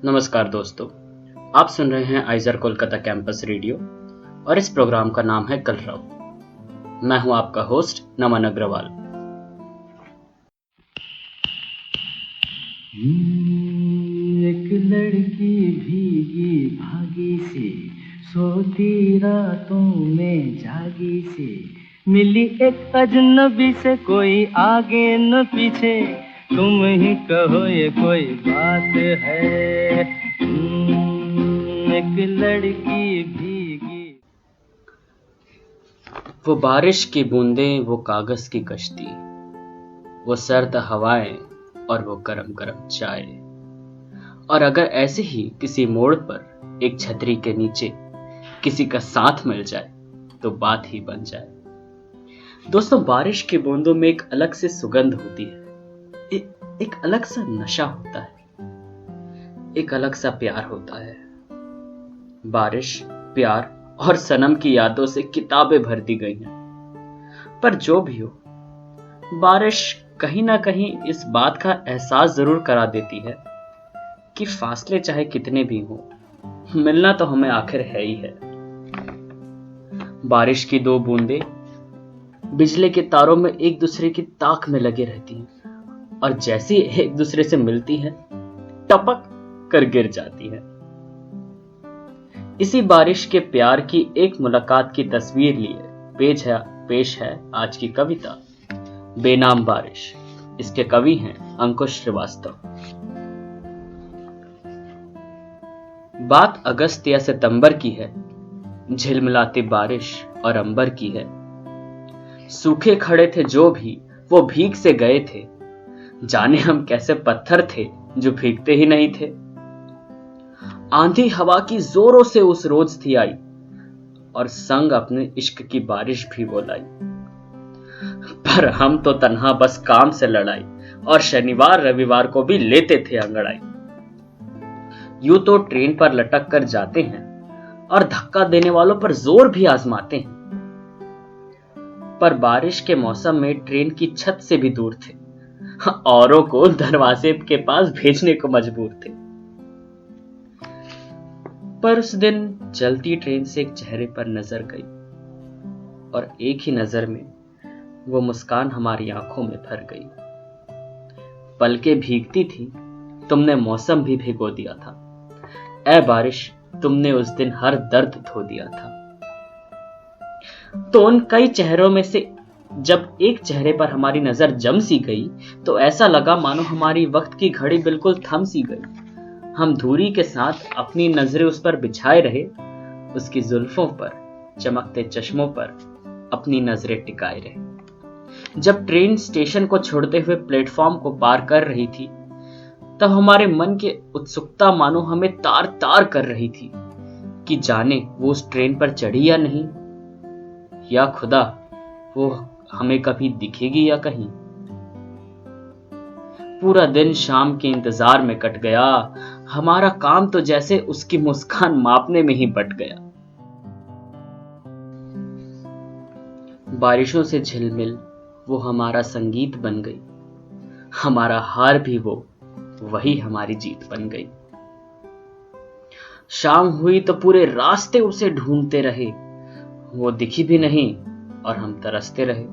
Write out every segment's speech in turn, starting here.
नमस्कार दोस्तों, आप सुन रहे हैं आइजर कोलकाता कैंपस रेडियो और इस प्रोग्राम का नाम है कलरव। मैं हूं आपका होस्ट नमन अग्रवाल। एक लड़की भीगी भागी सी सोती रातों में जागी सी मिली एक अजनबी से, कोई आगे न पीछे, तुम ही कहो ये कोई बात है। एक लड़की भीगी। वो बारिश की बूंदें, वो कागज की कश्ती, वो सर्द हवाएं और वो गरम गरम चाय। और अगर ऐसे ही किसी मोड़ पर एक छतरी के नीचे किसी का साथ मिल जाए तो बात ही बन जाए। दोस्तों, बारिश की बूंदों में एक अलग सी सुगंध होती है, एक अलग सा नशा होता है, एक अलग सा प्यार होता है। बारिश, प्यार और सनम की यादों से किताबें भर दी गई हैं। पर जो भी हो, बारिश कहीं ना कहीं इस बात का एहसास जरूर करा देती है कि फासले चाहे कितने भी हो, मिलना तो हमें आखिर है ही है। बारिश की दो बूंदें बिजली के तारों में एक दूसरे की ताक में लगे रहती हैं और जैसे एक दूसरे से मिलती हैं, टपक कर गिर जाती है। इसी बारिश के प्यार की एक मुलाकात की तस्वीर लिए पेश है आज की कविता बेनाम बारिश। इसके कवि हैं अंकुश श्रीवास्तव। बात अगस्त या सितंबर की है, झिलमिलाती बारिश और अंबर की है। सूखे खड़े थे जो भी, वो भीग से गए थे। जाने हम कैसे पत्थर थे जो भीगते ही नहीं थे। आंधी हवा की जोरों से उस रोज थी आई और संग अपने इश्क की बारिश भी वो लाई। पर हम तो तन्हा बस काम से लड़ाई और शनिवार रविवार को भी लेते थे अंगड़ाई। यूं तो ट्रेन पर लटक कर जाते हैं और धक्का देने वालों पर जोर भी आजमाते हैं, पर बारिश के मौसम में ट्रेन की छत से भी दूर थे, औरों को दरवाजे के पास भेजने को मजबूर थे। पर उस दिन चलती ट्रेन से एक चेहरे पर नजर गई और एक ही नजर में वो मुस्कान हमारी आंखों में भर गई। पलकें भीगती थी, तुमने मौसम भी भिगो दिया था। ऐ बारिश, तुमने उस दिन हर दर्द धो दिया था। तो उन कई चेहरों में से जब एक चेहरे पर हमारी नजर जम सी गई तो ऐसा लगा मानो हमारी वक्त की घड़ी बिल्कुल थम सी गई। हम दूरी के साथ अपनी नजरें उस पर बिछाए रहे, उसकी जुल्फों पर, चमकते चश्मों पर अपनी नजरें टिकाए रहे। जब ट्रेन स्टेशन को छोड़ते हुए प्लेटफॉर्म को पार कर रही थी, तब हमारे मन की उत्सुकता मानो हमें तार तार कर रही थी कि जाने वो उस ट्रेन पर चढ़ी या नहीं, या खुदा वो हमें कभी दिखेगी या कहीं। पूरा दिन शाम के इंतजार में कट गया, हमारा काम तो जैसे उसकी मुस्कान मापने में ही बट गया। बारिशों से झिलमिल वो हमारा संगीत बन गई, हमारा हार भी वो वही हमारी जीत बन गई। शाम हुई तो पूरे रास्ते उसे ढूंढते रहे, वो दिखी भी नहीं और हम तरसते रहे।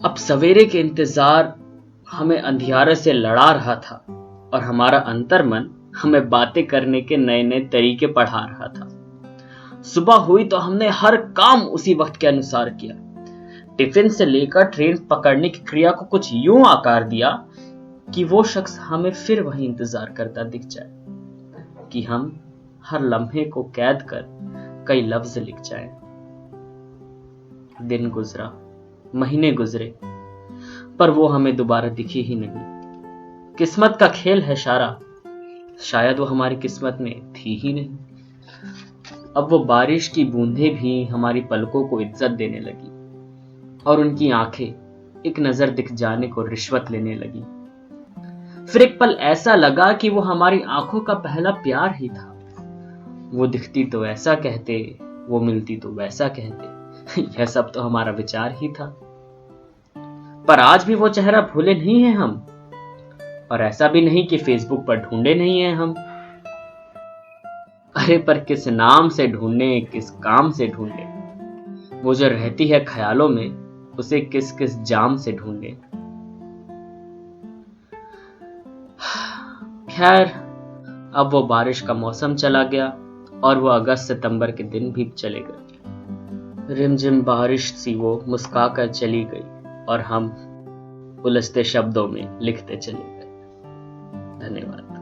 अब सवेरे के इंतजार हमें अंधियारे से लड़ा रहा था और हमारा अंतर्मन हमें बातें करने के नए नए तरीके पढ़ा रहा था। सुबह हुई तो हमने हर काम उसी वक्त के अनुसार किया। टिफिन से लेकर ट्रेन पकड़ने की क्रिया को कुछ यूं आकार दिया कि वो शख्स हमें फिर वही इंतजार करता दिख जाए, कि हम हर लम्हे को कैद कर कई लफ्ज लिख जाएं। दिन गुजरा, महीने गुजरे, पर वो हमें दोबारा दिखी ही नहीं। किस्मत का खेल है सारा, शायद वो हमारी किस्मत में थी ही नहीं। अब वो बारिश की बूंदें भी हमारी पलकों को इज्जत देने लगी और उनकी आंखें एक नजर दिख जाने को रिश्वत लेने लगी। फिर एक पल ऐसा लगा कि वो हमारी आंखों का पहला प्यार ही था। वो दिखती तो ऐसा कहते, वो मिलती तो वैसा कहते, यह सब तो हमारा विचार ही था। पर आज भी वो चेहरा भूले नहीं है हम। और ऐसा भी नहीं कि फेसबुक पर ढूंढे नहीं हैं हम। अरे पर किस नाम से ढूंढे, किस काम से ढूंढे, वो जो रहती है ख्यालों में उसे किस किस जाम से ढूंढे। खैर, अब वो बारिश का मौसम चला गया और वो अगस्त सितंबर के दिन भी चले गए। रिमझिम बारिश सी वो मुस्का कर चली गई और हम उलझते शब्दों में लिखते चले गए। धन्यवाद।